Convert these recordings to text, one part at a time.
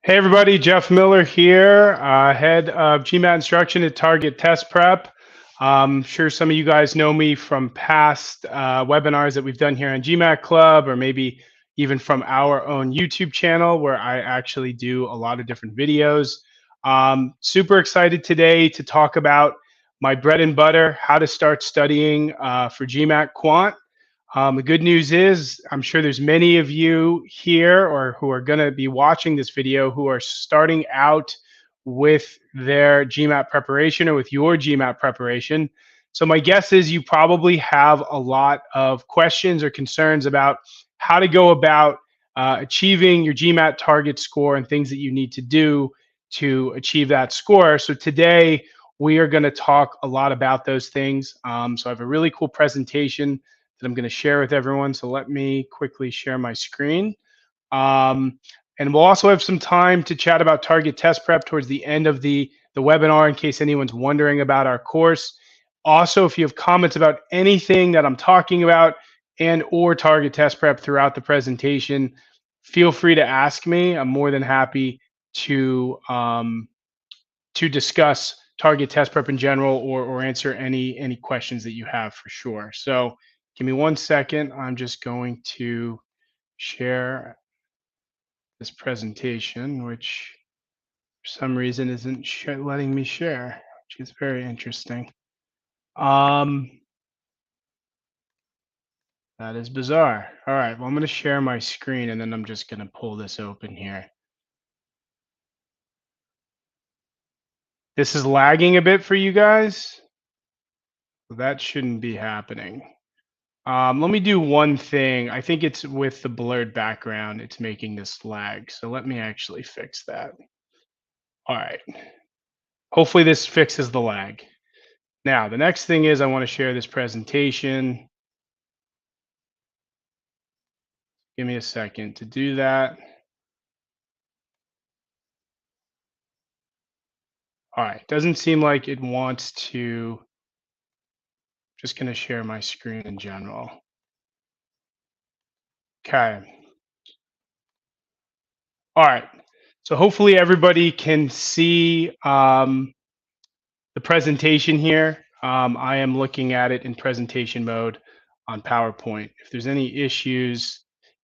Hey everybody, Jeff Miller here, Head of GMAT Instruction at Target Test Prep. I'm sure some of you guys know me from past webinars that we've done here on GMAT Club, or maybe even from our own YouTube channel where I actually do a lot of different videos. Super excited today to talk about my bread and butter, how to start studying for GMAT Quant. The good news is I'm sure there's many of you here or who are going to be watching this video who are starting out with their GMAT preparation or with your GMAT preparation. So my guess is you probably have a lot of questions or concerns about how to go about achieving your GMAT target score and things that you need to do to achieve that score. So today we are going to talk a lot about those things. So I have a really cool presentation that I'm going to share with everyone. So let me quickly share my screen. And we'll also have some time to chat about Target Test Prep towards the end of the webinar in case anyone's wondering about our course. Also, if you have comments about anything that I'm talking about and or Target Test Prep throughout the presentation, feel free to ask me. I'm more than happy to discuss Target Test Prep in general or answer any questions that you have for sure. So give me 1 second. I'm just going to share this presentation, which for some reason isn't letting me share, which is very interesting. That is bizarre. All right, well, I'm going to share my screen and then I'm just going to pull this open here. This is lagging a bit for you guys. That shouldn't be happening. Let me do one thing. I think it's with the blurred background. It's making this lag. So let me actually fix that. All right. Hopefully this fixes the lag. Now, the next thing is I want to share this presentation. Give me a second to do that. All right. Doesn't seem like it wants to. Just going to share my screen in general. Okay. All right. So hopefully everybody can see the presentation here. I am looking at it in presentation mode on PowerPoint. If there's any issues,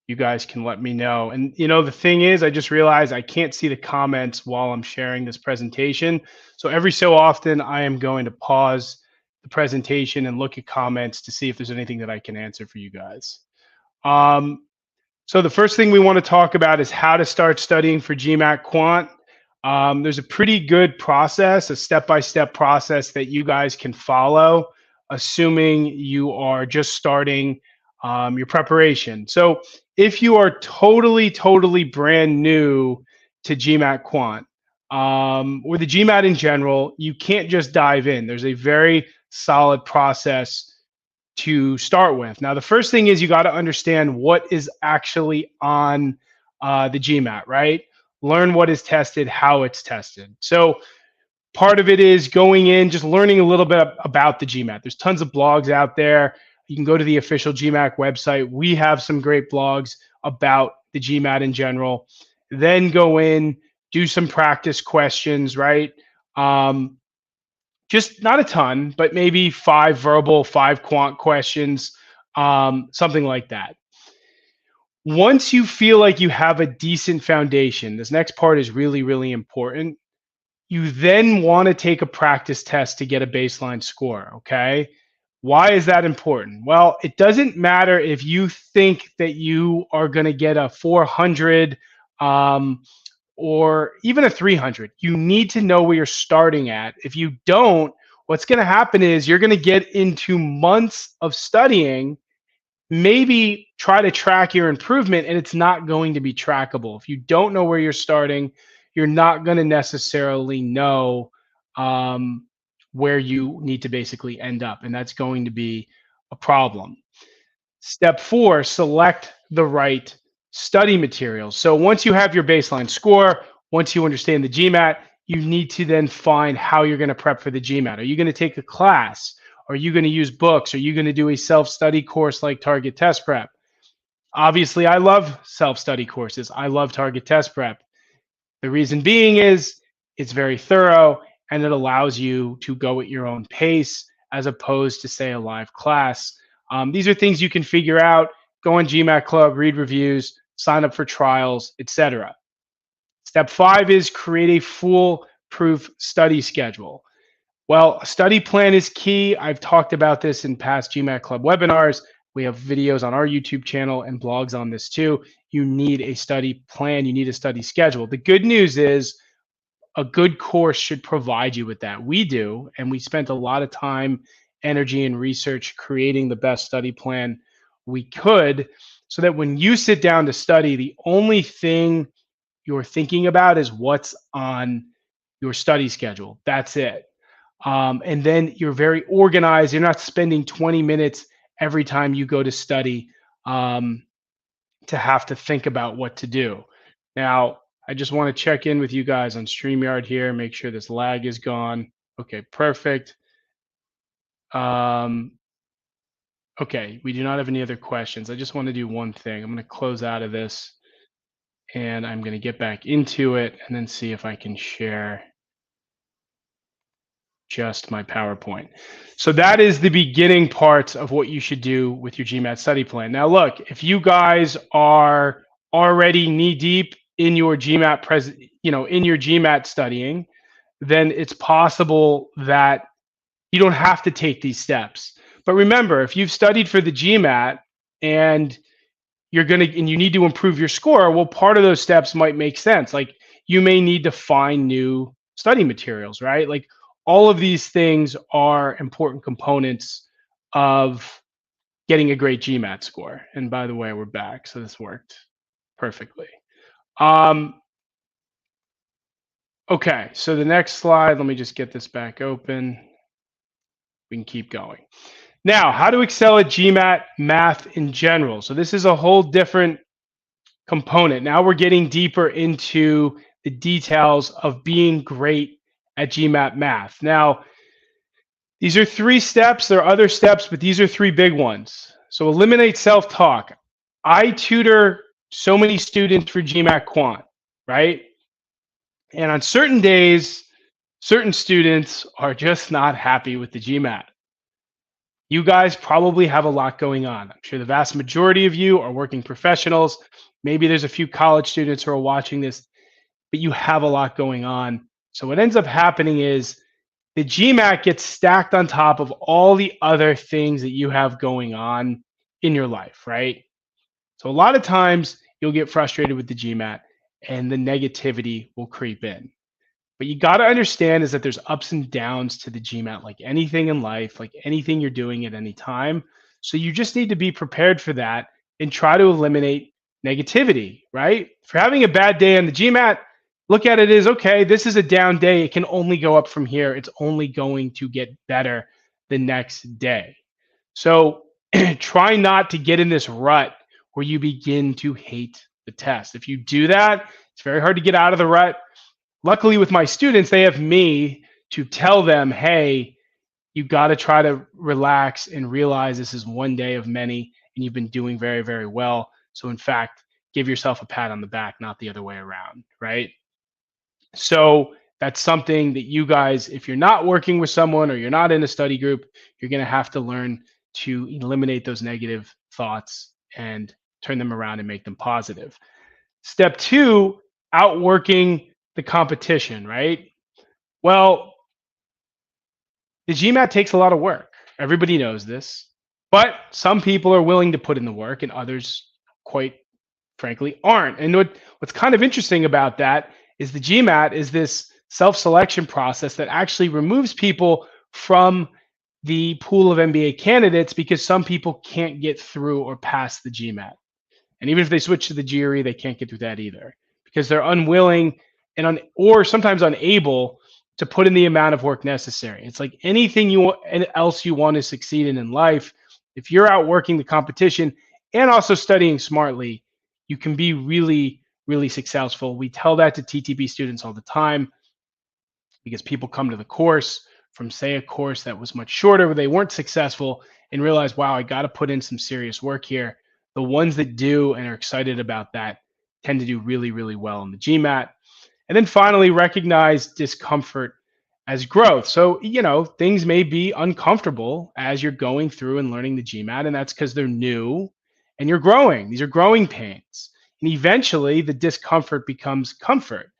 you guys can let me know. And you know, the thing is, I just realized I can't see the comments while I'm sharing this presentation. So every so often I am going to pause the presentation and look at comments to see if there's anything that I can answer for you guys. So the first thing we want to talk about is how to start studying for GMAT Quant. There's a pretty good process, a step-by-step process that you guys can follow, assuming you are just starting your preparation. So if you are totally brand new to GMAT Quant, or the GMAT in general, you can't just dive in. There's a very solid process to start with. Now, the first thing is you got to understand what is actually on the GMAT, right? Learn what is tested, how it's tested. So part of it is going in, just learning a little bit about the GMAT. There's tons of blogs out there. You can go to the official GMAT website. We have some great blogs about the GMAT in general. Then go in, do some practice questions, right? Just not a ton, but maybe 5 verbal, 5 quant questions, something like that. Once you feel like you have a decent foundation, this next part is really important. You then want to take a practice test to get a baseline score, okay? Why is that important? Well, it doesn't matter if you think that you are going to get a 400 or even a 300. You need to know where you're starting at. If you don't, what's going to happen is you're going to get into months of studying, maybe try to track your improvement, and it's not going to be trackable. If you don't know where you're starting, you're not going to necessarily know where you need to basically end up, and that's going to be a problem. Step 4, select the right study materials. So once you have your baseline score, once you understand the GMAT, you need to then find how you're going to prep for the GMAT. Are you going to take a class? Are you going to use books? Are you going to do a self-study course like Target Test Prep? Obviously, I love self-study courses. I love target test prep. The reason being is it's very thorough and it allows you to go at your own pace as opposed to, say, a live class. These are things you can figure out. Go on GMAT Club, read reviews, sign up for trials, etc. Step 5 is create a foolproof study schedule. Well, a study plan is key. I've talked about this in past GMAT Club webinars. We have videos on our YouTube channel and blogs on this too. You need a study plan. You need a study schedule. The good news is a good course should provide you with that. We do, and we spent a lot of time, energy, and research creating the best study plan we could so that when you sit down to study, the only thing you're thinking about is what's on your study schedule. That's it. And then you're very organized. You're not spending 20 minutes every time you go to study to have to think about what to do. Now, I just want to check in with you guys on StreamYard here, make sure this lag is gone. Okay, perfect. Okay, we do not have any other questions. I just want to do one thing. I'm going to close out of this and I'm going to get back into it and then see if I can share just my PowerPoint. So that is the beginning parts of what you should do with your GMAT study plan. Now, look, if you guys are already knee deep in your GMAT in your GMAT studying, then it's possible that you don't have to take these steps. But remember, if you've studied for the GMAT and you need to improve your score, well, part of those steps might make sense. Like you may need to find new study materials, right? Like all of these things are important components of getting a great GMAT score. And by the way, we're back, so this worked perfectly. Okay, so the next slide, let me just get this back open. We can keep going. Now, how to excel at GMAT math in general. So this is a whole different component. Now we're getting deeper into the details of being great at GMAT math. Now, these are 3 steps. There are other steps, but these are 3 big ones. So eliminate self-talk. I tutor so many students for GMAT Quant, right? And on certain days, certain students are just not happy with the GMAT. You guys probably have a lot going on. I'm sure the vast majority of you are working professionals. Maybe there's a few college students who are watching this, but you have a lot going on. So what ends up happening is the GMAT gets stacked on top of all the other things that you have going on in your life, right? So a lot of times you'll get frustrated with the GMAT and the negativity will creep in. But you got to understand is that there's ups and downs to the GMAT, like anything in life, like anything you're doing at any time. So you just need to be prepared for that and try to eliminate negativity, right? If you're having a bad day on the GMAT, look at it as, okay, this is a down day. It can only go up from here. It's only going to get better the next day. So try not to get in this rut where you begin to hate the test. If you do that, it's very hard to get out of the rut. Luckily with my students, they have me to tell them, hey, you got to try to relax and realize this is one day of many and you've been doing very, very well. So in fact, give yourself a pat on the back, not the other way around, right? So that's something that you guys, if you're not working with someone or you're not in a study group, you're going to have to learn to eliminate those negative thoughts and turn them around and make them positive. Step 2, outworking the competition, right? Well, the GMAT takes a lot of work. Everybody knows this, but some people are willing to put in the work and others, quite frankly, aren't. And what's kind of interesting about that is the GMAT is this self-selection process that actually removes people from the pool of MBA candidates because some people can't get through or pass the GMAT. And even if they switch to the GRE, they can't get through that either because they're unwilling or sometimes unable to put in the amount of work necessary. It's like anything else you want to succeed in life. If you're outworking the competition and also studying smartly, you can be really, really successful. We tell that to TTP students all the time because people come to the course from, say, a course that was much shorter where they weren't successful and realize, wow, I got to put in some serious work here. the ones that do and are excited about that tend to do really, really well in the GMAT. And then finally, recognize discomfort as growth. So, things may be uncomfortable as you're going through and learning the GMAT, and that's because they're new and you're growing. These are growing pains. And eventually, the discomfort becomes comfort.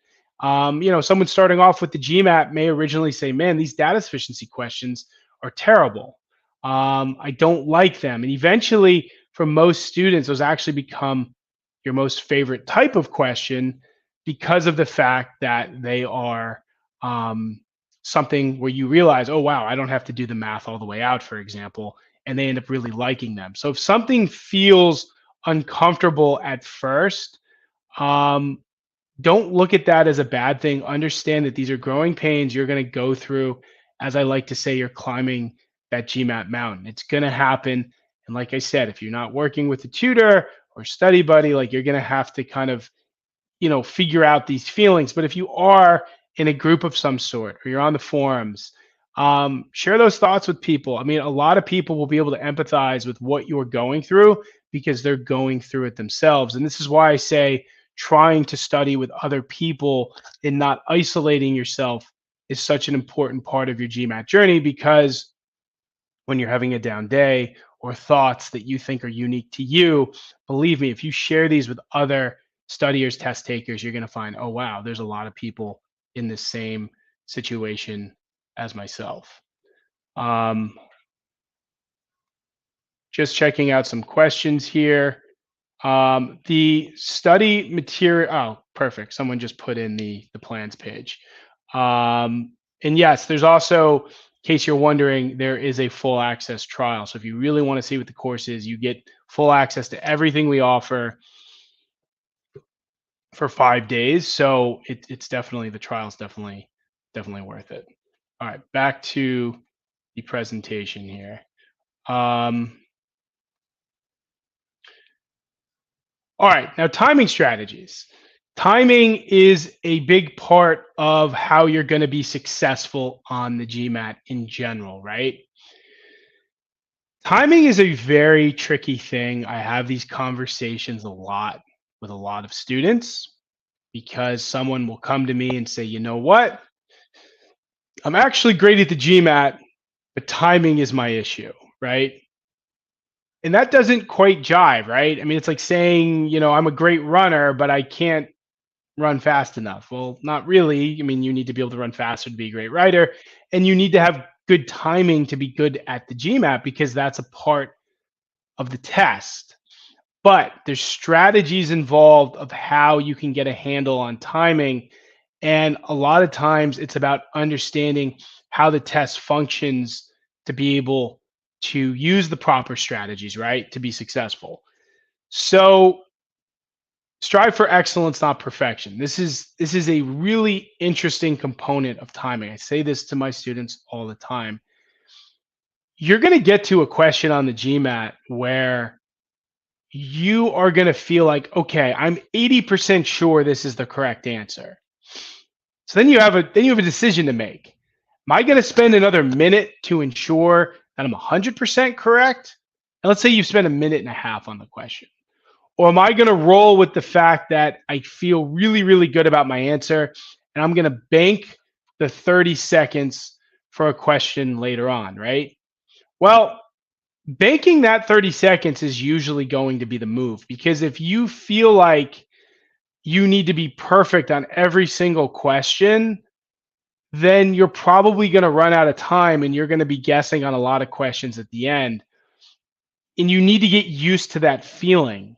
Someone starting off with the GMAT may originally say, man, these data sufficiency questions are terrible. I don't like them. And eventually, for most students, those actually become your most favorite type of question because of the fact that they are something where you realize, oh, wow, I don't have to do the math all the way out, for example, and they end up really liking them. So if something feels uncomfortable at first, don't look at that as a bad thing. Understand that these are growing pains you're going to go through. As I like to say, you're climbing that GMAT mountain. It's going to happen. And like I said, if you're not working with a tutor or study buddy, like you're going to have to kind of, figure out these feelings. But if you are in a group of some sort or you're on the forums, share those thoughts with people. I mean, a lot of people will be able to empathize with what you're going through because they're going through it themselves. And this is why I say trying to study with other people and not isolating yourself is such an important part of your GMAT journey, because when you're having a down day or thoughts that you think are unique to you, believe me, if you share these with other studiers, test takers, you're going to find, oh, wow, there's a lot of people in the same situation as myself. Just checking out some questions here. The study material, oh, perfect. Someone just put in the plans page. And yes, there's also, in case you're wondering, there is a full access trial. So if you really want to see what the course is, you get full access to everything we offer for 5 days. So it's definitely, the trial's definitely worth it. All right, back to the presentation here. All right, now timing strategies. Timing is a big part of how you're going to be successful on the GMAT in general, right? Timing is a very tricky thing. I have these conversations a lot with a lot of students because someone will come to me and say, you know what? I'm actually great at the GMAT, but timing is my issue, right? And that doesn't quite jive, right? I mean, it's like saying, I'm a great runner, but I can't run fast enough. Well, not really. I mean, you need to be able to run faster to be a great writer, and you need to have good timing to be good at the GMAT because that's a part of the test. But there's strategies involved of how you can get a handle on timing. And a lot of times it's about understanding how the test functions to be able to use the proper strategies, right, to be successful. So strive for excellence, not perfection. This is a really interesting component of timing. I say this to my students all the time. You're going to get to a question on the GMAT where you are going to feel like, okay, I'm 80% sure this is the correct answer. So then you have a decision to make. Am I going to spend another minute to ensure that I'm 100% correct? And let's say you've spent a minute and a half on the question. Or am I going to roll with the fact that I feel really, really good about my answer and I'm going to bank the 30 seconds for a question later on, right? Well, banking that 30 seconds is usually going to be the move, because if you feel like you need to be perfect on every single question, then you're probably going to run out of time and you're going to be guessing on a lot of questions at the end. And you need to get used to that feeling.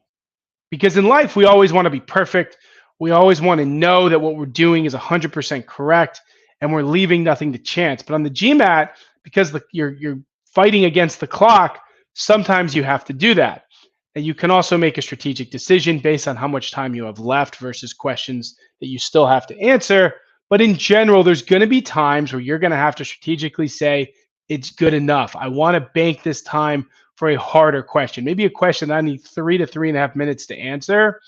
Because in life, we always want to be perfect. We always want to know that what we're doing is 100% correct and we're leaving nothing to chance. But on the GMAT, because you're fighting against the clock, sometimes you have to do that. And you can also make a strategic decision based on how much time you have left versus questions that you still have to answer. But in general, there's going to be times where you're going to have to strategically say, it's good enough. I want to bank this time for a harder question, maybe a question that I need 3 to 3.5 minutes to answer.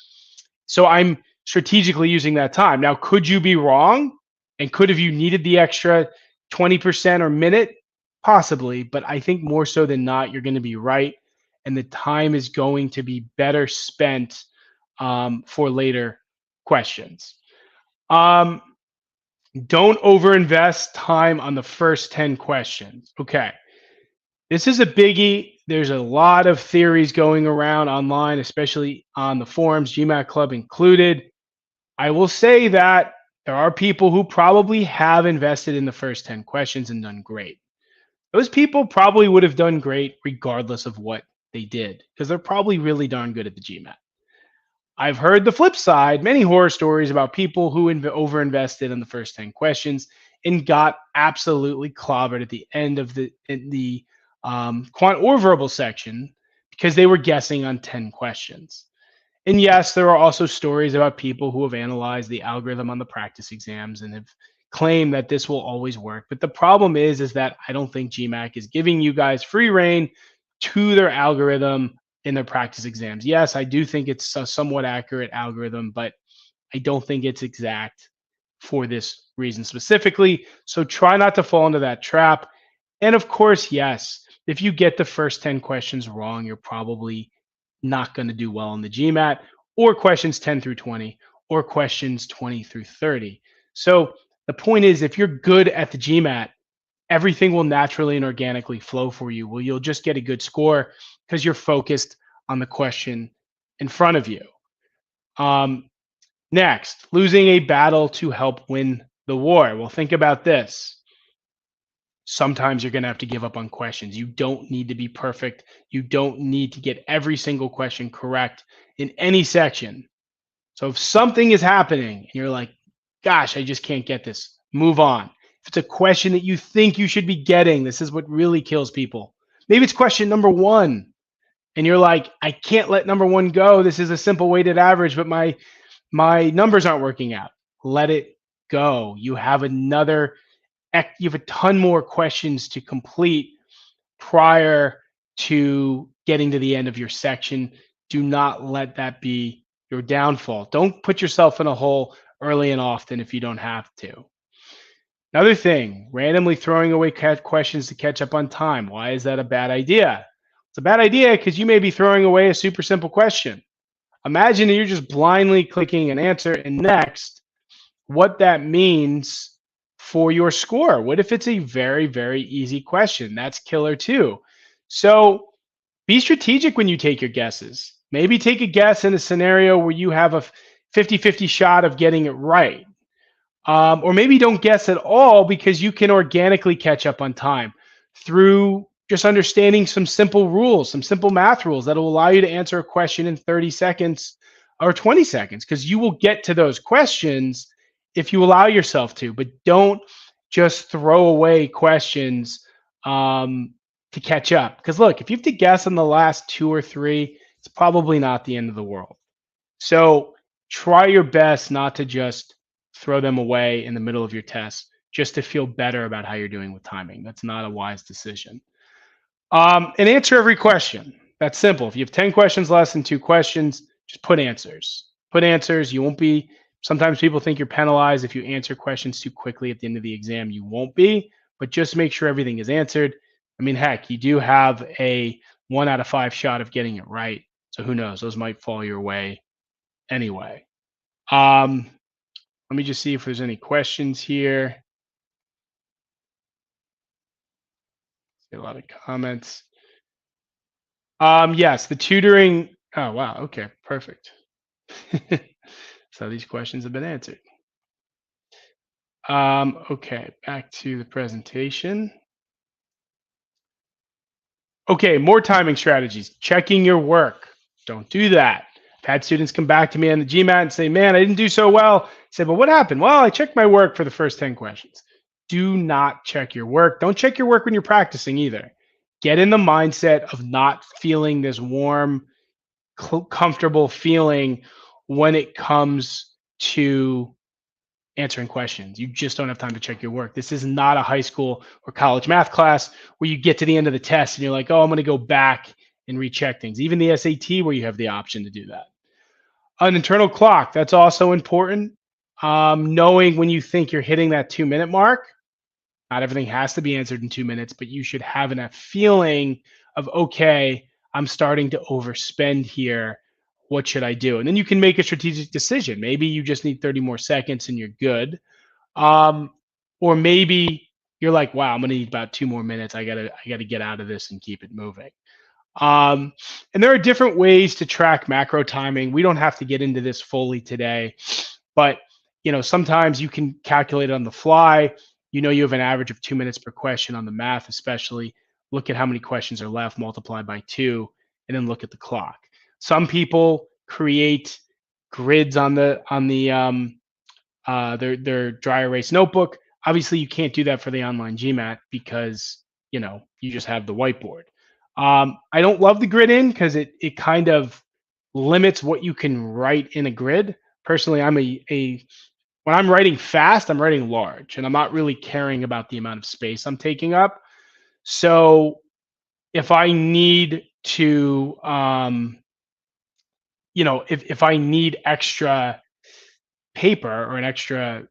So I'm strategically using that time. Now, could you be wrong? And could have you needed the extra 20% or minute? Possibly, but I think more so than not, you're going to be right. and the time is going to be better spent for later questions. Don't overinvest time on the first 10 questions. Okay. This is a biggie. There's a lot of theories going around online, especially on the forums, GMAT Club included. I will say that there are people who probably have invested in the first 10 questions and done great. Those people probably would have done great regardless of what they did because they're probably really darn good at the GMAT. I've heard the flip side, many horror stories about people who overinvested in the first 10 questions and got absolutely clobbered at the end of the quant or verbal section because they were guessing on 10 questions. And yes, there are also stories about people who have analyzed the algorithm on the practice exams and have claimed that this will always work. But the problem is that I don't think GMAT is giving you guys free reign to their algorithm in their practice exams. Yes, I do think it's a somewhat accurate algorithm, but I don't think it's exact for this reason specifically. So try not to fall into that trap. And of course, yes, if you get the first 10 questions wrong, you're probably not going to do well in the GMAT or questions 10 through 20 or questions 20 through 30. So the point is, if you're good at the GMAT, everything will naturally and organically flow for you. Well, you'll just get a good score because you're focused on the question in front of you. Next, losing a battle to help win the war. Well, think about this. Sometimes you're going to have to give up on questions. You don't need to be perfect. You don't need to get every single question correct in any section. So if something is happening and you're like, gosh, I just can't get this, move on. If it's a question that you think you should be getting, this is what really kills people. Maybe it's question number 1 and you're like, I can't let number 1 go. This is a simple weighted average, but my numbers aren't working out. Let it go. You have a ton more questions to complete prior to getting to the end of your section. Do not let that be your downfall. Don't put yourself in a hole early and often if you don't have to. Another thing, randomly throwing away questions to catch up on time. Why is that a bad idea? It's a bad idea because you may be throwing away a super simple question. Imagine that you're just blindly clicking an answer and next, what that means for your score. What if it's a very, very easy question? That's killer too. So be strategic when you take your guesses. Maybe take a guess in a scenario where you have a 50-50 shot of getting it right. Or maybe don't guess at all because you can organically catch up on time through just understanding some simple rules, some simple math rules that will allow you to answer a question in 30 seconds or 20 seconds because you will get to those questions if you allow yourself to, but don't just throw away questions to catch up. Because look, if you have to guess on the last 2 or 3, it's probably not the end of the world. So try your best not to just throw them away in the middle of your test just to feel better about how you're doing with timing. That's not a wise decision. And answer every question. That's simple. If you have 10 questions less than 2 questions, just put answers. Put answers. You won't be. Sometimes people think you're penalized if you answer questions too quickly at the end of the exam. You won't be, but just make sure everything is answered. I mean, heck, you do have a 1 out of 5 shot of getting it right. So who knows? Those might fall your way anyway. Let me just see if there's any questions here. See a lot of comments. Yes, the tutoring. Oh, wow. Okay, perfect. So these questions have been answered. Okay, back to the presentation. Okay, more timing strategies. Checking your work. Don't do that. I've had students come back to me on the GMAT and say, man, I didn't do so well. I say, but what happened? Well, I checked my work for the first 10 questions. Do not check your work. Don't check your work when you're practicing either. Get in the mindset of not feeling this warm, comfortable feeling when it comes to answering questions. You just don't have time to check your work. This is not a high school or college math class where you get to the end of the test and you're like, oh, I'm going to go back and recheck things. Even the SAT where you have the option to do that. An internal clock, that's also important. Knowing when you think you're hitting that 2-minute mark. Not everything has to be answered in 2 minutes, but you should have enough feeling of, okay, I'm starting to overspend here. What should I do? And then you can make a strategic decision. Maybe you just need 30 more seconds and you're good. Or maybe you're like, wow, I'm gonna need about 2 more minutes. I gotta get out of this and keep it moving. And there are different ways to track macro timing. We don't have to get into this fully today, but sometimes you can calculate it on the fly. You have an average of 2 minutes per question on the math, especially. Look at how many questions are left, multiply by 2, and then look at the clock. Some people create grids on their dry erase notebook. Obviously, you can't do that for the online GMAT because you just have the whiteboard. I don't love the grid in because it kind of limits what you can write in a grid. Personally, when I'm writing fast, I'm writing large, and I'm not really caring about the amount of space I'm taking up. So if I need to, if I need extra paper or an extra,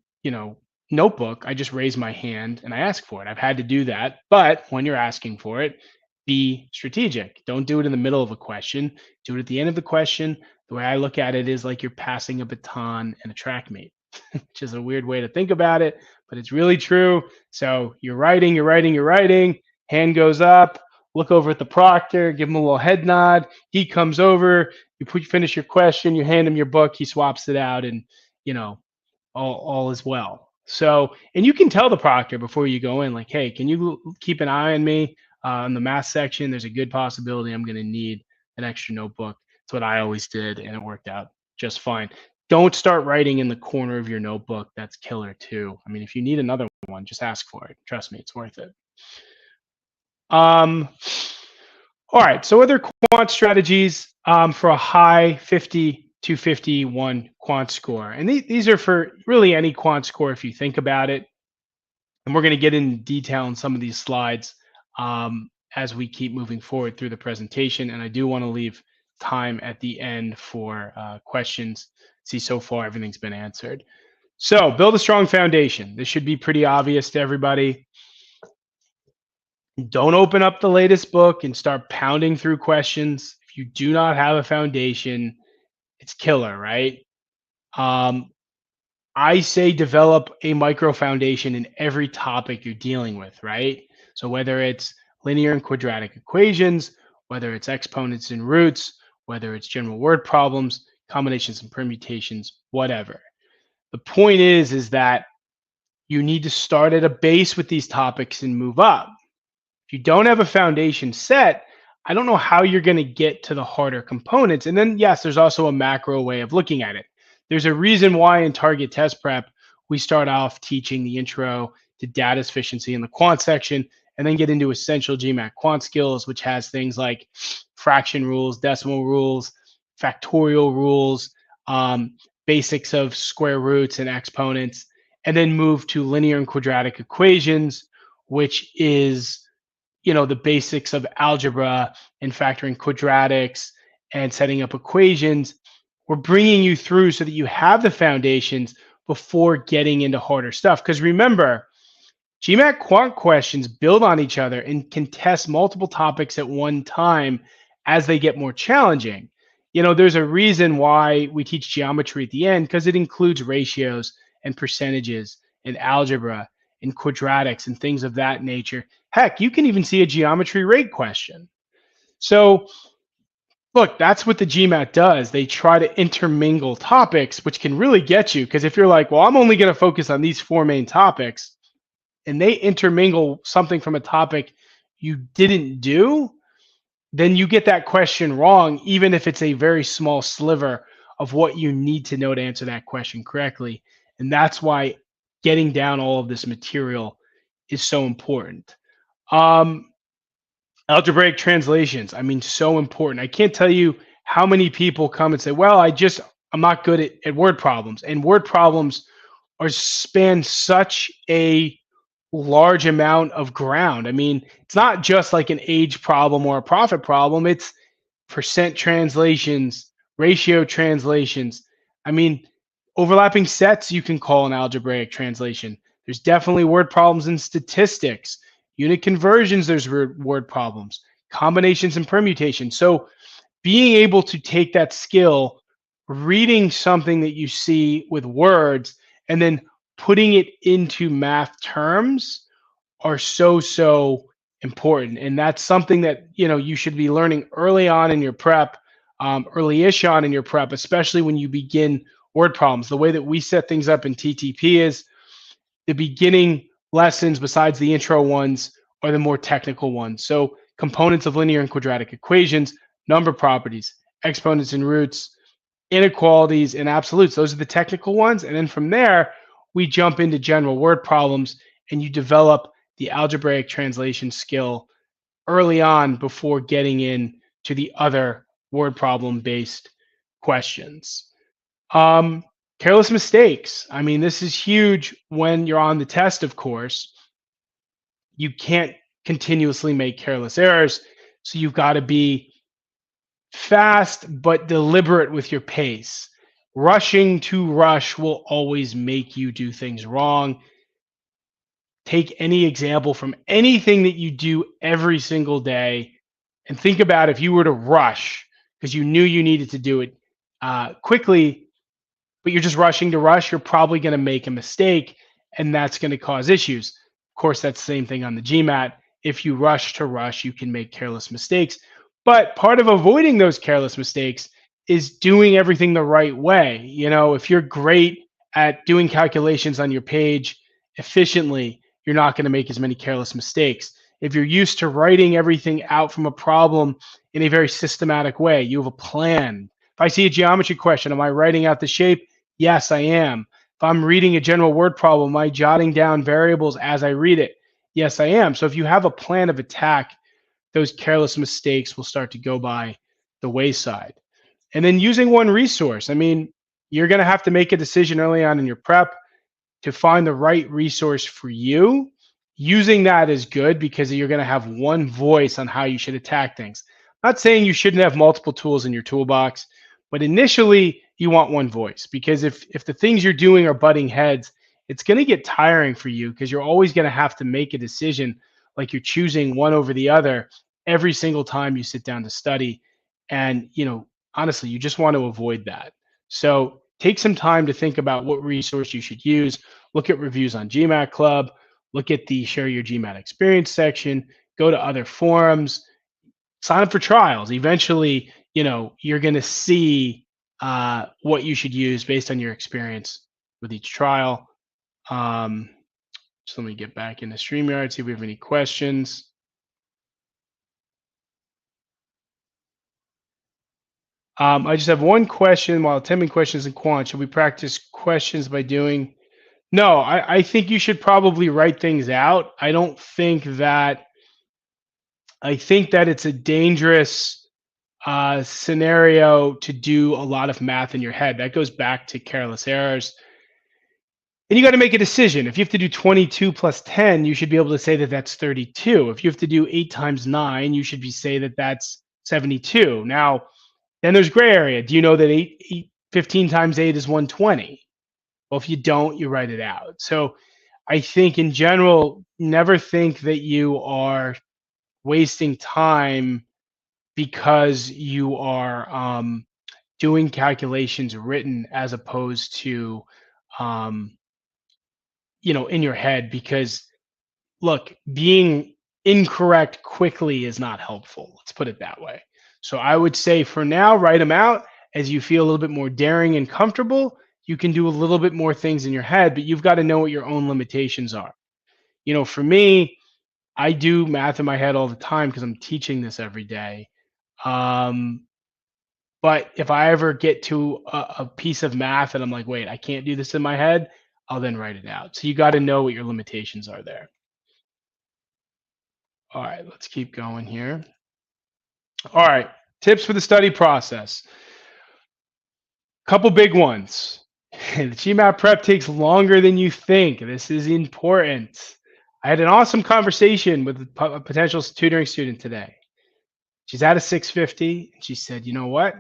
notebook, I just raise my hand and I ask for it. I've had to do that, but when you're asking for it, be strategic. Don't do it in the middle of a question. Do it at the end of the question. The way I look at it is like you're passing a baton and a track meet, which is a weird way to think about it, but it's really true. So you're writing, hand goes up, look over at the proctor, give him a little head nod. He comes over, finish your question, you hand him your book, he swaps it out, and all is well. So, and you can tell the proctor before you go in, like, hey, can you keep an eye on me in the math section? There's a good possibility I'm going to need an extra notebook. That's what I always did, and it worked out just fine. Don't start writing in the corner of your notebook. That's killer too. I mean, if you need another one, just ask for it. Trust me, it's worth it. All right, so other quant strategies for a high 50 to 51 quant score. And these are for really any quant score if you think about it. And we're going to get in detail on some of these slides as we keep moving forward through the presentation. And I do want to leave time at the end for questions. See, so far, everything's been answered. So build a strong foundation. This should be pretty obvious to everybody. Don't open up the latest book and start pounding through questions. If you do not have a foundation, it's killer, right? I say develop a micro foundation in every topic you're dealing with, right? So whether it's linear and quadratic equations, whether it's exponents and roots, whether it's general word problems, combinations and permutations, whatever. The point is that you need to start at a base with these topics and move up. If you don't have a foundation set, I don't know how you're going to get to the harder components. And then, yes, there's also a macro way of looking at it. There's a reason why in target test prep, we start off teaching the intro to data efficiency in the quant section, and then get into essential GMAT quant skills, which has things like fraction rules, decimal rules, factorial rules, basics of square roots and exponents, and then move to linear and quadratic equations, which is the basics of algebra and factoring quadratics and setting up equations. We're bringing you through so that you have the foundations before getting into harder stuff. Because remember, GMAT quant questions build on each other and can test multiple topics at one time as they get more challenging. There's a reason why we teach geometry at the end, because it includes ratios and percentages and algebra and quadratics and things of that nature. Heck, you can even see a geometry rate question. So look, that's what the GMAT does. They try to intermingle topics, which can really get you, because if you're like, well, I'm only going to focus on these 4 main topics, and they intermingle something from a topic you didn't do, then you get that question wrong, even if it's a very small sliver of what you need to know to answer that question correctly. And that's why getting down all of this material is so important. Algebraic translations, so important. I can't tell you how many people come and say, well, I'm not good at word problems. And word problems span such a large amount of ground. It's not just like an age problem or a profit problem. It's percent translations, ratio translations. Overlapping sets you can call an algebraic translation. There's definitely word problems in statistics. Unit conversions, there's word problems. combinations and permutations. So being able to take that skill, reading something that you see with words, and then putting it into math terms are so important. And that's something that you should be learning early on in your prep, early-ish on in your prep, especially when you begin word problems. The way that we set things up in TTP is the beginning lessons, besides the intro ones, are the more technical ones. So components of linear and quadratic equations, number properties, exponents and roots, inequalities, and absolutes. Those are the technical ones. And then from there, we jump into general word problems, and you develop the algebraic translation skill early on before getting in to the other word problem based questions. Um, Careless mistakes. I mean, this is huge when you're on the test, of course. You can't continuously make careless errors. So you've got to be fast but deliberate with your pace. Rushing to rush will always make you do things wrong. Take any example from anything that you do every single day and think about if you were to rush because you knew you needed to do it quickly, but you're just rushing to rush, you're probably going to make a mistake, and that's going to cause issues. Of course, that's the same thing on the GMAT. If you rush to rush, you can make careless mistakes. But part of avoiding those careless mistakes is doing everything the right way. If you're great at doing calculations on your page efficiently, you're not going to make as many careless mistakes. If you're used to writing everything out from a problem in a very systematic way, you have a plan. If I see a geometry question, am I writing out the shape? Yes, I am. If I'm reading a general word problem, am I jotting down variables as I read it? Yes, I am. So if you have a plan of attack, those careless mistakes will start to go by the wayside. And then using one resource. I mean, you're going to have to make a decision early on in your prep to find the right resource for you. Using that is good because you're going to have one voice on how you should attack things. I'm not saying you shouldn't have multiple tools in your toolbox, but initially you want one voice, because if the things you're doing are butting heads, it's going to get tiring for you because you're always going to have to make a decision like you're choosing one over the other every single time you sit down to study. And, honestly, you just want to avoid that. So take some time to think about what resource you should use. Look at reviews on GMAT Club, look at the Share Your GMAT Experience section, go to other forums, sign up for trials. Eventually, you're going to see what you should use based on your experience with each trial. So let me get back into StreamYard, see if we have any questions. I just have one question. While attempting questions in quant, should we practice questions by doing? No, I think you should probably write things out. I think that it's a dangerous scenario to do a lot of math in your head. That goes back to careless errors. And you got to make a decision. If you have to do 22 plus 10, you should be able to say that that's 32. If you have to do 8 times 9, you should say that that's 72. Now, then there's gray area. Do you know that 15 times 8 is 120? Well, if you don't, you write it out. So I think in general, never think that you are wasting time because you are doing calculations written as opposed to in your head, because look, being incorrect quickly is not helpful. Let's put it that way. So I would say for now, write them out. As you feel a little bit more daring and comfortable, you can do a little bit more things in your head, but you've got to know what your own limitations are. For me, I do math in my head all the time because I'm teaching this every day. But if I ever get to a piece of math and I'm like, wait, I can't do this in my head, I'll then write it out. So you got to know what your limitations are there. All right, let's keep going here. All right, tips for the study process. Couple big ones. The GMAT prep takes longer than you think. This is important. I had an awesome conversation with a potential tutoring student today. She's at a 650, and she said, you know what?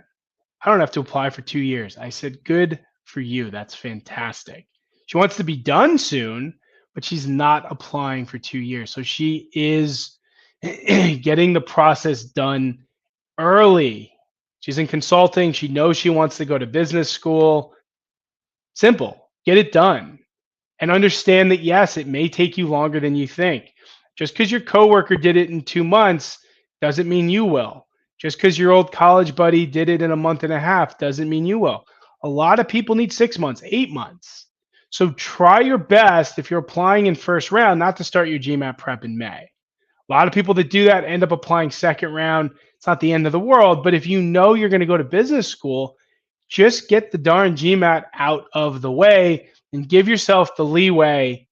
I don't have to apply for 2 years. I said, good for you. That's fantastic. She wants to be done soon, but she's not applying for 2 years. So she is getting the process done early. She's in consulting. She knows she wants to go to business school. Simple. Get it done. And understand that, yes, it may take you longer than you think. Just because your coworker did it in 2 months doesn't mean you will. Just because your old college buddy did it in a month and a half doesn't mean you will. A lot of people need 6 months, 8 months. So try your best if you're applying in first round not to start your GMAT prep in May. A lot of people that do that end up applying second round. It's not the end of the world, but if you know you're going to go to business school, just get the darn GMAT out of the way and give yourself the leeway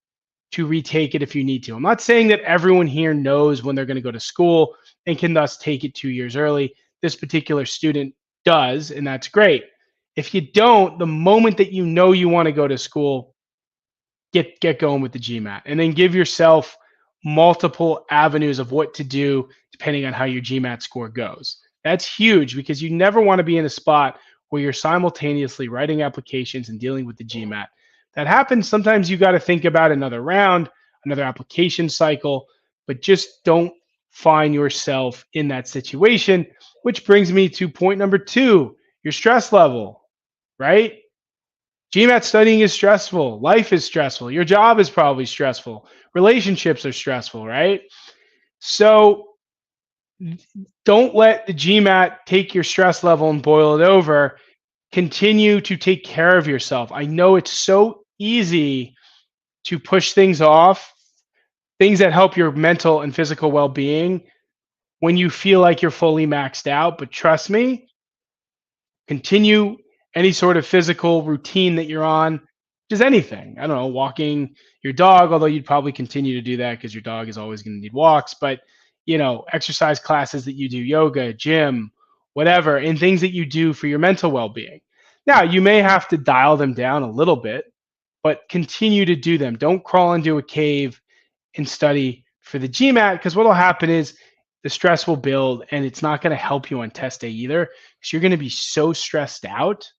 to retake it if you need to. I'm not saying that everyone here knows when they're going to go to school and can thus take it 2 years early. This particular student does, and that's great. If you don't, the moment that you know you want to go to school, get going with the GMAT, and then give yourself multiple avenues of what to do depending on how your GMAT score goes. That's huge because you never want to be in a spot where you're simultaneously writing applications and dealing with the GMAT. That happens. Sometimes you got to think about another round, another application cycle, but just don't find yourself in that situation, which brings me to point number 2, your stress level, right? GMAT studying is stressful. Life is stressful. Your job is probably stressful. Relationships are stressful, right? So don't let the GMAT take your stress level and boil it over. Continue to take care of yourself. I know it's so easy to push things off, things that help your mental and physical well-being when you feel like you're fully maxed out. But trust me, continue any sort of physical routine that you're on, just anything. I don't know, walking your dog, although you'd probably continue to do that because your dog is always going to need walks. But, exercise classes that you do, yoga, gym, whatever, and things that you do for your mental well being. Now, you may have to dial them down a little bit, but continue to do them. Don't crawl into a cave and study for the GMAT, because what will happen is the stress will build and it's not going to help you on test day either, because you're going to be so stressed out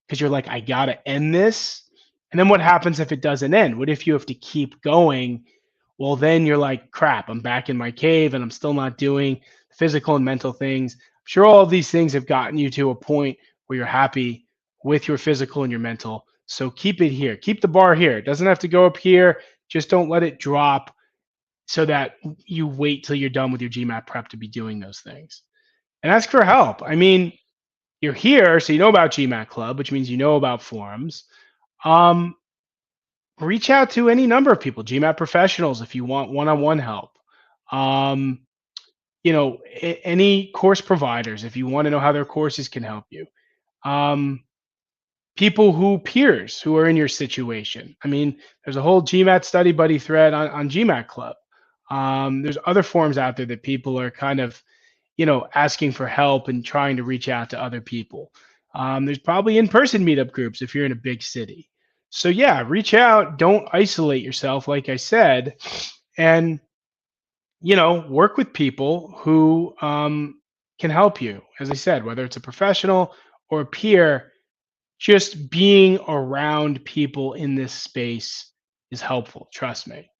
because you're like, I got to end this. And then what happens if it doesn't end? What if you have to keep going? Well, then you're like, crap, I'm back in my cave and I'm still not doing physical and mental things. I'm sure all of these things have gotten you to a point where you're happy with your physical and your mental. So keep it here. Keep the bar here. It doesn't have to go up here. Just don't let it drop so that you wait till you're done with your GMAT prep to be doing those things. And ask for help. I mean, you're here, so you know about GMAT Club, which means you know about forums. Reach out to any number of people, GMAT professionals, if you want one-on-one help. Any course providers, if you want to know how their courses can help you. Peers who are in your situation. I mean, there's a whole GMAT study buddy thread on GMAT Club. There's other forums out there that people are kind of, asking for help and trying to reach out to other people. There's probably in-person meetup groups if you're in a big city. So yeah, reach out. Don't isolate yourself, like I said, and work with people who can help you. As I said, whether it's a professional or a peer, just being around people in this space is helpful. Trust me.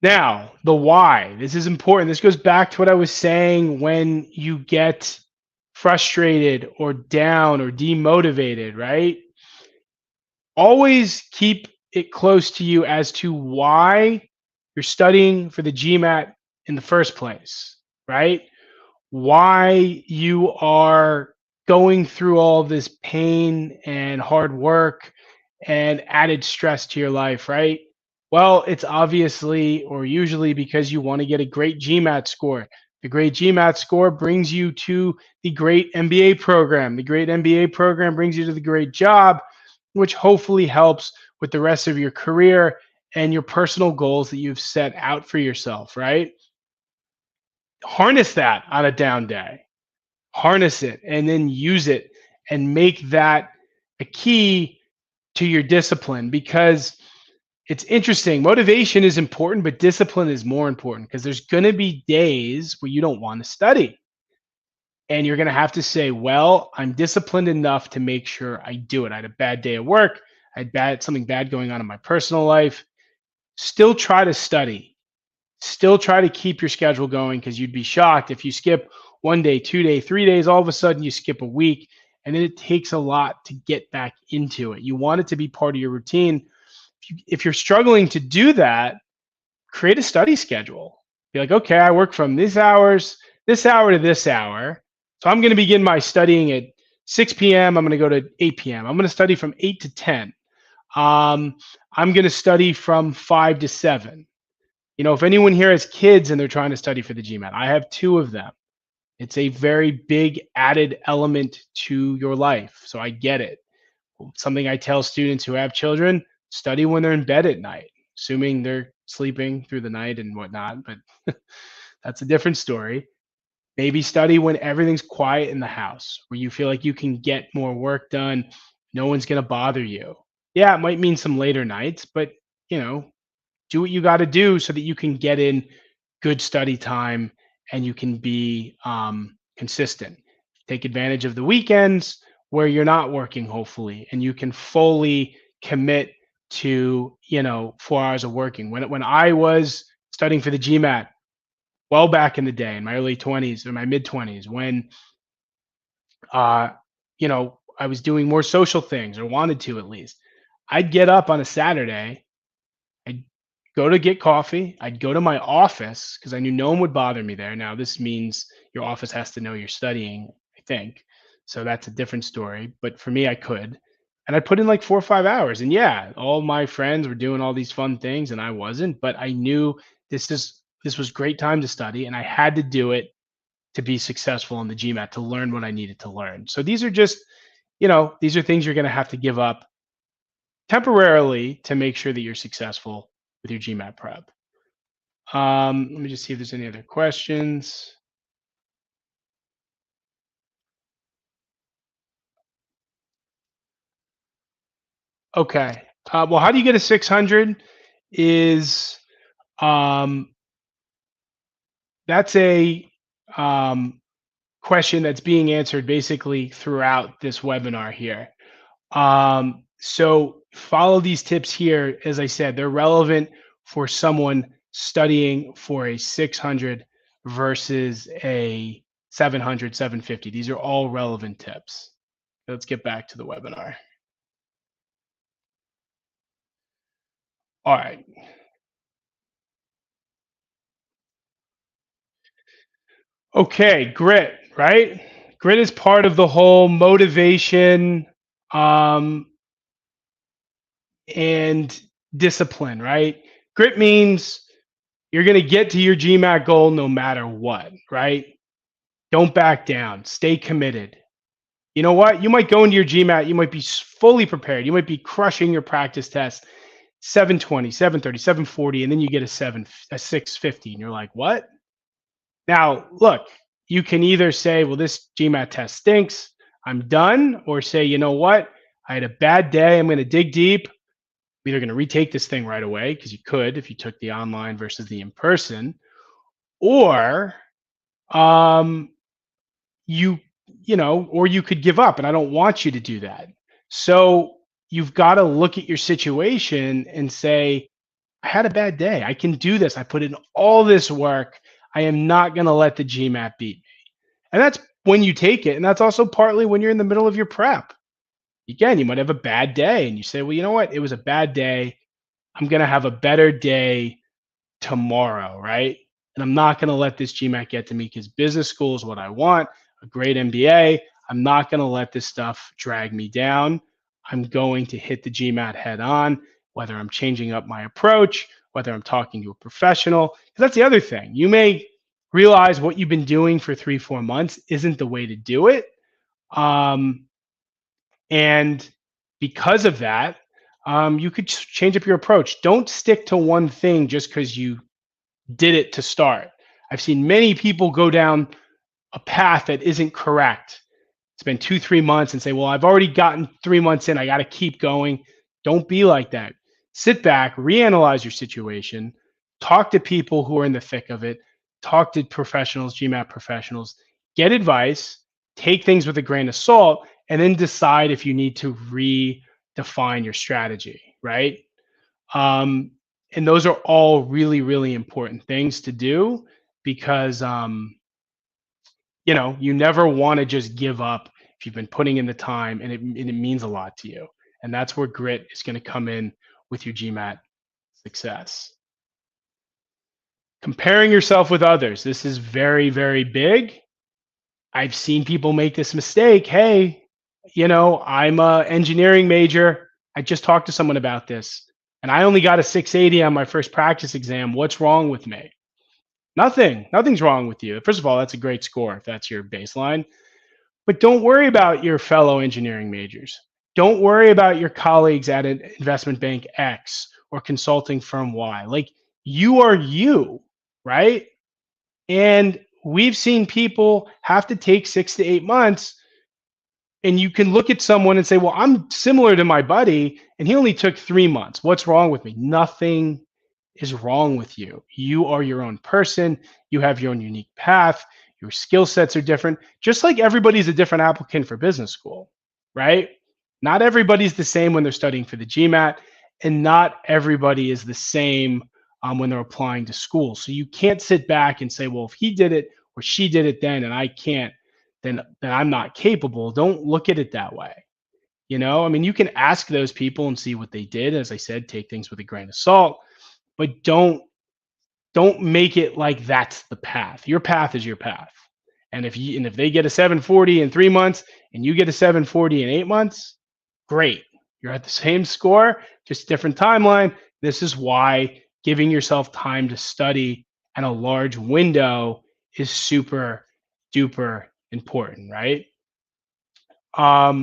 Now, the why. This is important. This goes back to what I was saying when you get frustrated or down or demotivated, right? Always keep it close to you as to why you're studying for the GMAT in the first place, right? Why you are going through all this pain and hard work and added stress to your life, right? Well, it's obviously or usually because you want to get a great GMAT score. The great GMAT score brings you to the great MBA program. The great MBA program brings you to the great job, which hopefully helps with the rest of your career and your personal goals that you've set out for yourself, right? Harness that on a down day. Harness it and then use it and make that a key to your discipline, because it's interesting. Motivation is important, but discipline is more important, because there's going to be days where you don't want to study. And you're going to have to say, well, I'm disciplined enough to make sure I do it. I had a bad day at work. I had something bad going on in my personal life. still try to study. Still try to keep your schedule going, because you'd be shocked if you skip 1 day, 2 day, 3 days, all of a sudden you skip a week, and then it takes a lot to get back into it. You want it to be part of your routine. If you're struggling to do that, create a study schedule. Be like, okay, I work from these hours, this hour to this hour. So I'm going to begin my studying at 6 p.m. I'm going to go to 8 p.m. I'm going to study from 8 to 10. I'm going to study from 5 to 7. If anyone here has kids and they're trying to study for the GMAT, I have 2 of them. It's a very big added element to your life. So I get it. Something I tell students who have children: study when they're in bed at night, assuming they're sleeping through the night and whatnot, but that's a different story. Maybe study when everything's quiet in the house, where you feel like you can get more work done. No one's going to bother you. Yeah, it might mean some later nights, but do what you got to do so that you can get in good study time and you can be consistent. Take advantage of the weekends where you're not working, hopefully, and you can fully commit to 4 hours of working. When I was studying for the GMAT, well back in the day, in my early 20s or my mid 20s, when uh, I was doing more social things, or wanted to at least, I'd get up on a Saturday, I'd go to get coffee. I'd go to my office because I knew no one would bother me there. Now, this means your office has to know you're studying, I think. So that's a different story. But for me, I could. And I put in like 4 or 5 hours. And yeah, all my friends were doing all these fun things and I wasn't. But I knew this was great time to study, and I had to do it to be successful in the GMAT, to learn what I needed to learn. So these are just, these are things you're going to have to give up temporarily to make sure that you're successful with your GMAT prep. Let me just see if there's any other questions. Okay. Well, how do you get a 600? Is that's a question that's being answered basically throughout this webinar here. So follow these tips here. As I said, they're relevant for someone studying for a 600 versus a 700, 750. These are all relevant tips. Let's get back to the webinar. All right. Okay, grit, right? Grit is part of the whole motivation and discipline, right? Grit means you're going to get to your GMAT goal no matter what, right? Don't back down. Stay committed. You know what? You might go into your GMAT, you might be fully prepared. You might be crushing your practice test, 720, 730, 740, and then you get a 650, and you're like, what? Now, look, you can either say, well, this GMAT test stinks, I'm done, or say, you know what? I had a bad day. I'm going to dig deep. I'm either going to retake this thing right away, because you could if you took the online versus the in person, or you or you could give up, and I don't want you to do that. So you've got to look at your situation and say, I had a bad day. I can do this. I put in all this work. I am not going to let the GMAT beat me. And that's when you take it. And that's also partly when you're in the middle of your prep. Again, you might have a bad day and you say, well, you know what? It was a bad day. I'm going to have a better day tomorrow, right? And I'm not going to let this GMAT get to me, because business school is what I want, a great MBA. I'm not going to let this stuff drag me down. I'm going to hit the GMAT head on, whether I'm changing up my approach, whether I'm talking to a professional. Because that's the other thing. You may realize what you've been doing for 3-4 months isn't the way to do it. And because of that, you could change up your approach. Don't stick to one thing just because you did it to start. I've seen many people go down a path that isn't correct. Spend 2-3 months and say, well, I've already gotten 3 months in, I got to keep going. Don't be like that. Sit back, reanalyze your situation, talk to people who are in the thick of it, talk to professionals, GMAT professionals, get advice, take things with a grain of salt, and then decide if you need to redefine your strategy, right? And those are all really, really important things to do because, you never want to just give up if you've been putting in the time and it means a lot to you. And that's where grit is going to come in with your GMAT success. Comparing yourself with others. This is very, very big. I've seen people make this mistake. Hey, I'm a engineering major. I just talked to someone about this and I only got a 680 on my first practice exam. What's wrong with me? Nothing's wrong with you. First of all, that's a great score if that's your baseline. But don't worry about your fellow engineering majors. Don't worry about your colleagues at an investment bank X or consulting firm Y. Like, you are you, right? And we've seen people have to take 6 to 8 months, and you can look at someone and say, well, I'm similar to my buddy and he only took 3 months. What's wrong with me? Nothing is wrong with you. You are your own person. You have your own unique path. Your skill sets are different, just like everybody's a different applicant for business school, right? Not everybody's the same when they're studying for the GMAT, and not everybody is the same when they're applying to school. So you can't sit back and say, well, if he did it or she did it then and I can't, then I'm not capable. Don't look at it that way. I mean, you can ask those people and see what they did. As I said, take things with a grain of salt, but don't make it like that's the path. Your path is your path. And if they get a 740 in 3 months and you get a 740 in 8 months, great. You're at the same score, just different timeline. This is why giving yourself time to study and a large window is super duper important, right? Let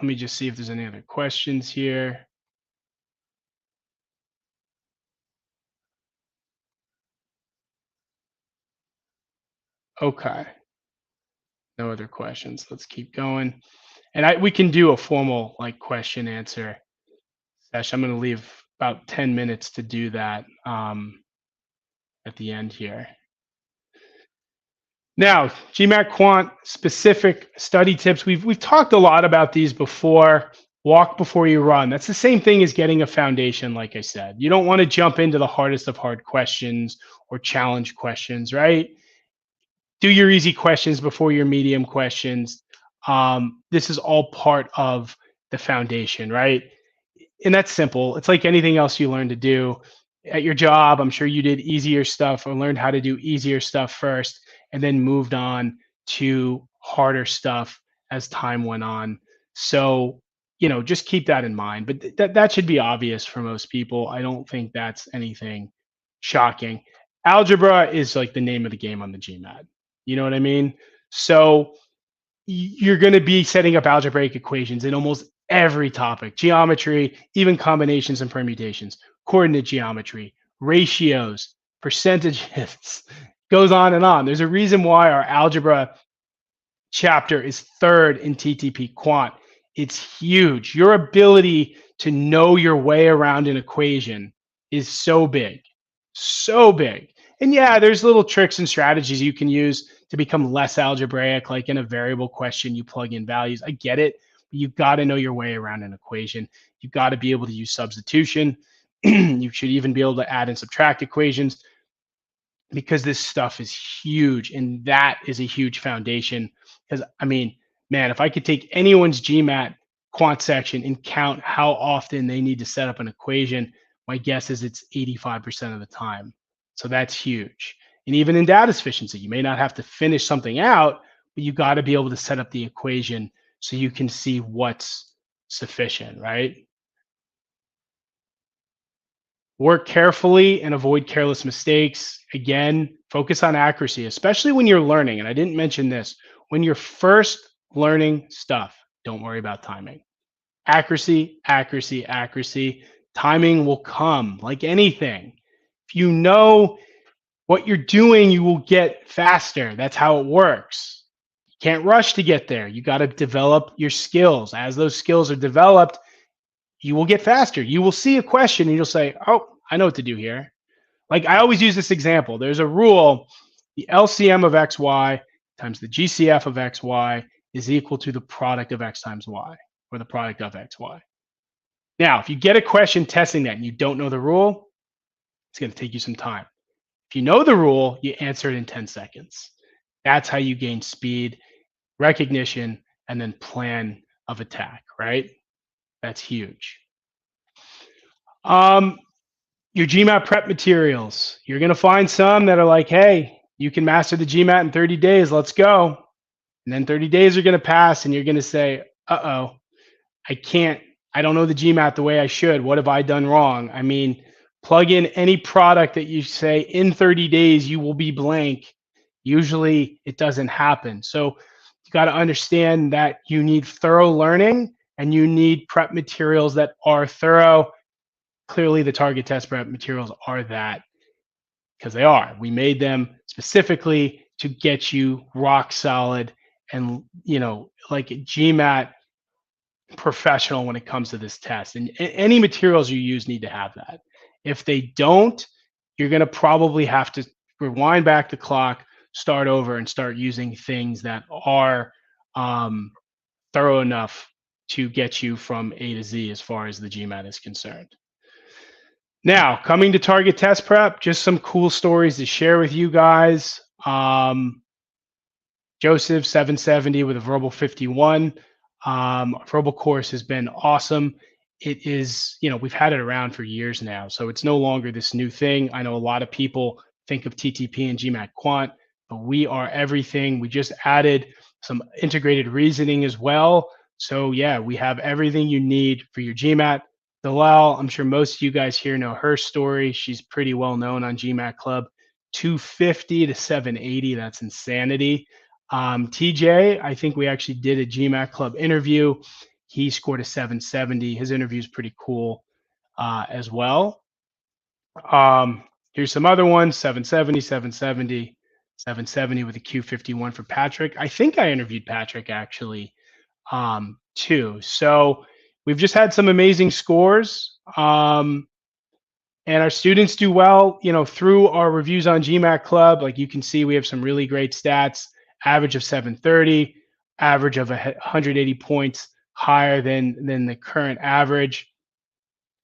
me just see if there's any other questions here. Okay. No other questions. Let's keep going. And we can do a formal question answer session. I'm going to leave about 10 minutes to do that at the end here. Now, GMAT Quant specific study tips. We've talked a lot about these before. Walk before you run. That's the same thing as getting a foundation, like I said. You don't want to jump into the hardest of hard questions or challenge questions, right? Do your easy questions before your medium questions. This is all part of the foundation, right? And that's simple. It's like anything else you learn to do at your job. I'm sure you did easier stuff or learned how to do easier stuff first and then moved on to harder stuff as time went on. So, just keep that in mind. But that should be obvious for most people. I don't think that's anything shocking. Algebra is like the name of the game on the GMAT. You know what I mean? So you're going to be setting up algebraic equations in almost every topic: geometry, even combinations and permutations, coordinate geometry, ratios, percentages, goes on and on. There's a reason why our algebra chapter is third in TTP Quant. It's huge. Your ability to know your way around an equation is so big, so big. And yeah, there's little tricks and strategies you can use to become less algebraic, like in a variable question, you plug in values. I get it. But you've got to know your way around an equation. You've got to be able to use substitution. You should even be able to add and subtract equations, because this stuff is huge. And that is a huge foundation. Because, I mean, man, if I could take anyone's GMAT quant section and count how often they need to set up an equation, my guess is it's 85% of the time. So that's huge. And even in data sufficiency, you may not have to finish something out, but you got to be able to set up the equation so you can see what's sufficient, right? Work carefully and avoid careless mistakes. Again, focus on accuracy, especially when you're learning. And I didn't mention this. When you're first learning stuff, don't worry about timing. Accuracy, accuracy, accuracy. Timing will come like anything. If you know what you're doing, you will get faster. That's how it works. You can't rush to get there. You got to develop your skills. As those skills are developed, you will get faster. You will see a question and you'll say, oh, I know what to do here. Like, I always use this example. There's a rule: the LCM of XY times the GCF of XY is equal to the product of X times Y, or the product of XY. Now, if you get a question testing that and you don't know the rule, it's going to take you some time. If you know the rule, you answer it in 10 seconds. That's how you gain speed, recognition, and then plan of attack, right? That's huge. Your GMAT prep materials. You're going to find some that are like, hey, you can master the GMAT in 30 days. Let's go. And then 30 days are going to pass and you're going to say, uh-oh, I don't know the GMAT the way I should. What have I done wrong? I mean, plug in any product that you say in 30 days you will be blank. Usually it doesn't happen. So you got to understand that you need thorough learning and you need prep materials that are thorough. Clearly, the target test prep materials are that, because they are. We made them specifically to get you rock solid and, like GMAT professional when it comes to this test. And any materials you use need to have that. If they don't, you're going to probably have to rewind back the clock, start over, and start using things that are thorough enough to get you from A to Z as far as the GMAT is concerned. Now, coming to target test prep, just some cool stories to share with you guys. Joseph, 770 with a verbal 51. Verbal course has been awesome. It is, we've had it around for years now, so it's no longer this new thing. I know a lot of people think of TTP and GMAT Quant, but we are everything. We just added some integrated reasoning as well. So yeah, we have everything you need for your GMAT. Dalal, I'm sure most of you guys here know her story. She's pretty well known on GMAT Club. 250 to 780, that's insanity. TJ, I think we actually did a GMAT Club interview. He scored a 770. His interview is pretty cool as well. Here's some other ones: 770, 770, 770 with a Q51 for Patrick. I think I interviewed Patrick actually too. So we've just had some amazing scores. And our students do well, through our reviews on GMAT Club. Like you can see, we have some really great stats. Average of 730, average of 180 points higher than the current average.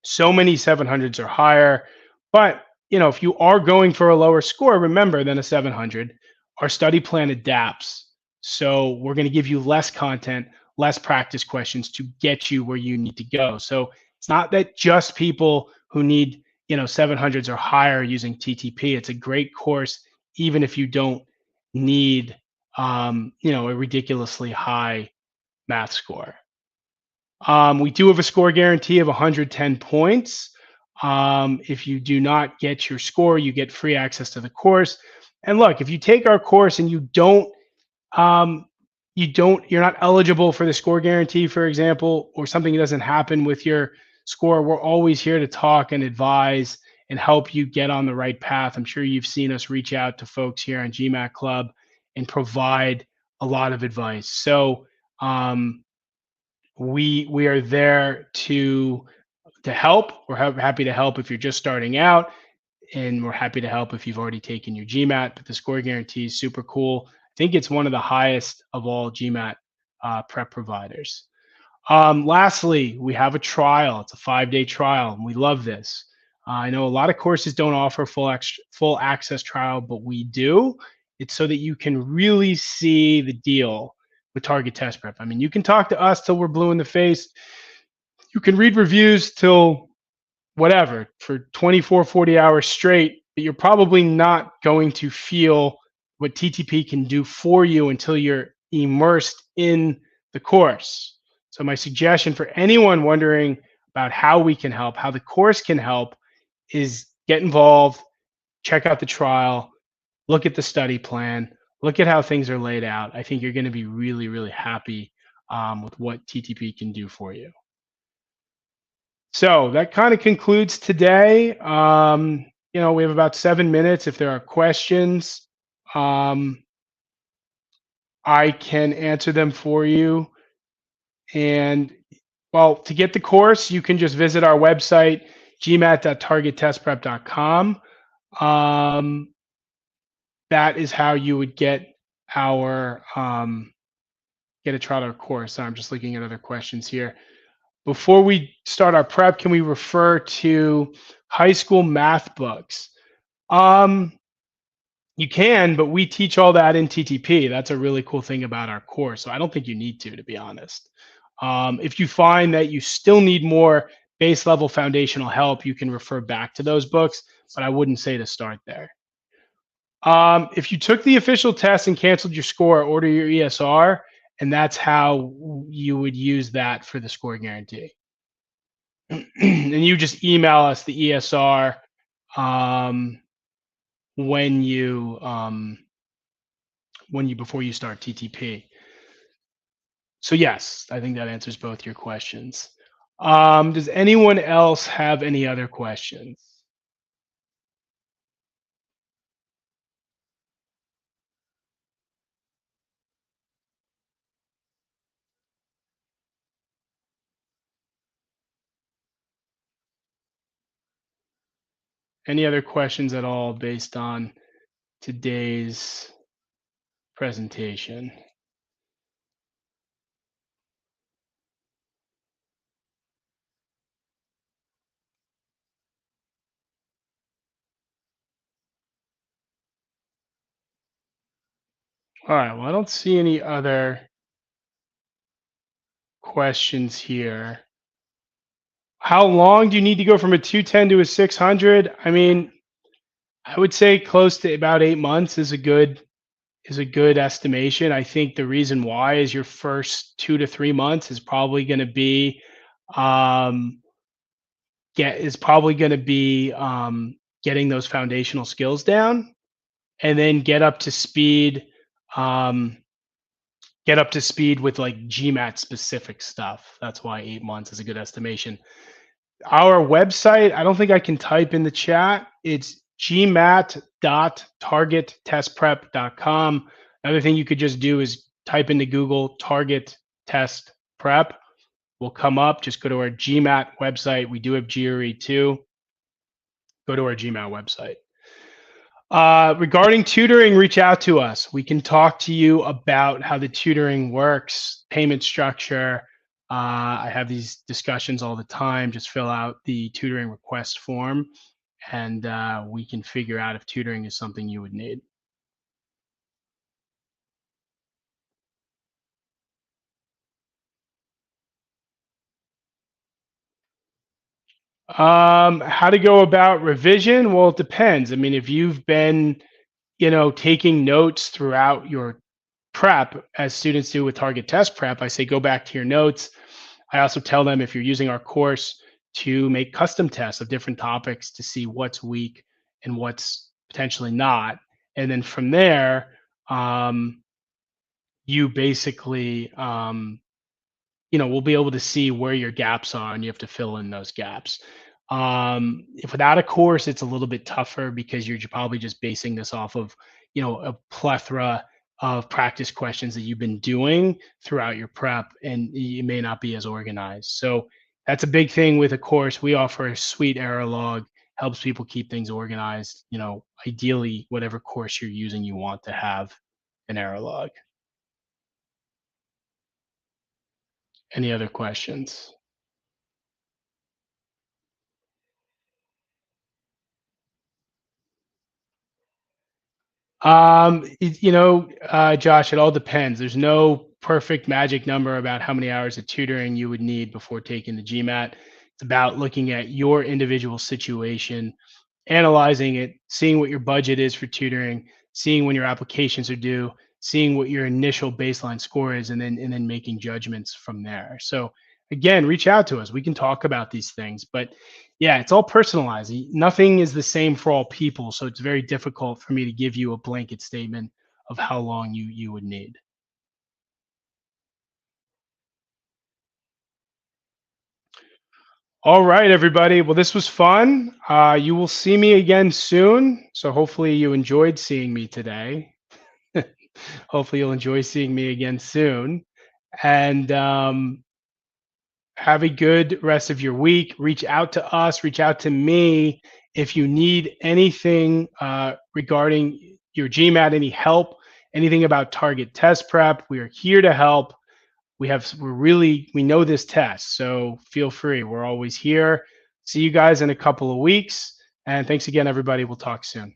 So many 700s or higher. But, if you are going for a lower score, remember, than a 700, our study plan adapts. So we're going to give you less content, less practice questions to get you where you need to go. So it's not that just people who need 700s or higher using TTP. It's a great course, even if you don't need a ridiculously high math score. We do have a score guarantee of 110 points. If you do not get your score, you get free access to the course. And look, if you take our course and you're not eligible for the score guarantee, for example, or something doesn't happen with your score, we're always here to talk and advise and help you get on the right path. I'm sure you've seen us reach out to folks here on GMAT Club and provide a lot of advice. So we are there to help. We're happy to help if you're just starting out, and we're happy to help if you've already taken your GMAT. But the score guarantee is super cool. I think it's one of the highest of all GMAT prep providers. Lastly, we have a trial. It's a 5-day trial, and we love this. I know a lot of courses don't offer full access trial, but we do. It's so that you can really see the deal with target test prep. I mean, you can talk to us till we're blue in the face. You can read reviews till whatever for 24, 40 hours straight, but you're probably not going to feel what TTP can do for you until you're immersed in the course. So my suggestion for anyone wondering about how we can help, how the course can help, is get involved, check out the trial, look at the study plan, look at how things are laid out. I think you're going to be really, really happy with what TTP can do for you. So that kind of concludes today. We have about 7 minutes. If there are questions, I can answer them for you. And well, to get the course, you can just visit our website, gmat.targettestprep.com. That is how you would get our get a trial course. So I'm just looking at other questions here. Before we start our prep, can we refer to high school math books? Um, you can, but we teach all that in TTP. That's a really cool thing about our course. So I don't think you need to be honest. If you find that you still need more base level foundational help, you can refer back to those books, but I wouldn't say to start there. If you took the official test and canceled your score, order your ESR, and that's how you would use that for the score guarantee. And you just email us the ESR um, when you before you start TTP. So yes, I think that answers both your questions. Does anyone else have any other questions? Any other questions at all based on today's presentation? All right, well, I don't see any other questions here. How long do you need to go from a 210 to a 600? I mean, I would say close to about 8 months is a good estimation. I think the reason why is your first 2 to 3 months is probably going to be um, getting those foundational skills down, and then um, get up to speed with like GMAT specific stuff. That's why 8 months is a good estimation. Our website, I don't think I can type in the chat. It's gmat.targettestprep.com. Another thing you could just do is type into Google target test prep. Will come up. Just go to our GMAT website. We do have GRE too. Go to our GMAT website. Regarding tutoring, reach out to us. We can talk to you about how the tutoring works, payment structure. I have these discussions all the time. Just fill out the tutoring request form, and we can figure out if tutoring is something you would need. How to go about revision? Well, it depends. I mean, if you've been, taking notes throughout your prep, as students do with target test prep, I say go back to your notes. I also tell them if you're using our course to make custom tests of different topics to see what's weak and what's potentially not. And then from there, you basically we'll be able to see where your gaps are and you have to fill in those gaps. If without a course, it's a little bit tougher because you're probably just basing this off of, a plethora of practice questions that you've been doing throughout your prep, and you may not be as organized. So that's a big thing with a course. We offer a sweet error log, helps people keep things organized. Ideally, whatever course you're using, you want to have an error log. Any other questions? Josh, it all depends. There's no perfect magic number about how many hours of tutoring you would need before taking the GMAT. It's about looking at your individual situation, analyzing it, seeing what your budget is for tutoring, seeing when your applications are due, seeing what your initial baseline score is, and then making judgments from there. So again, reach out to us. We can talk about these things, but yeah, it's all personalized. Nothing is the same for all people, so it's very difficult for me to give you a blanket statement of how long you would need. All right, everybody. Well, this was fun. You will see me again soon. So hopefully you enjoyed seeing me today. Hopefully you'll enjoy seeing me again soon. And have a good rest of your week. Reach out to us, reach out to me if you need anything regarding your GMAT, any help, anything about target test prep. We are here to help. we know this test, so feel free. We're always here. See you guys in a couple of weeks. And thanks again, everybody. We'll talk soon.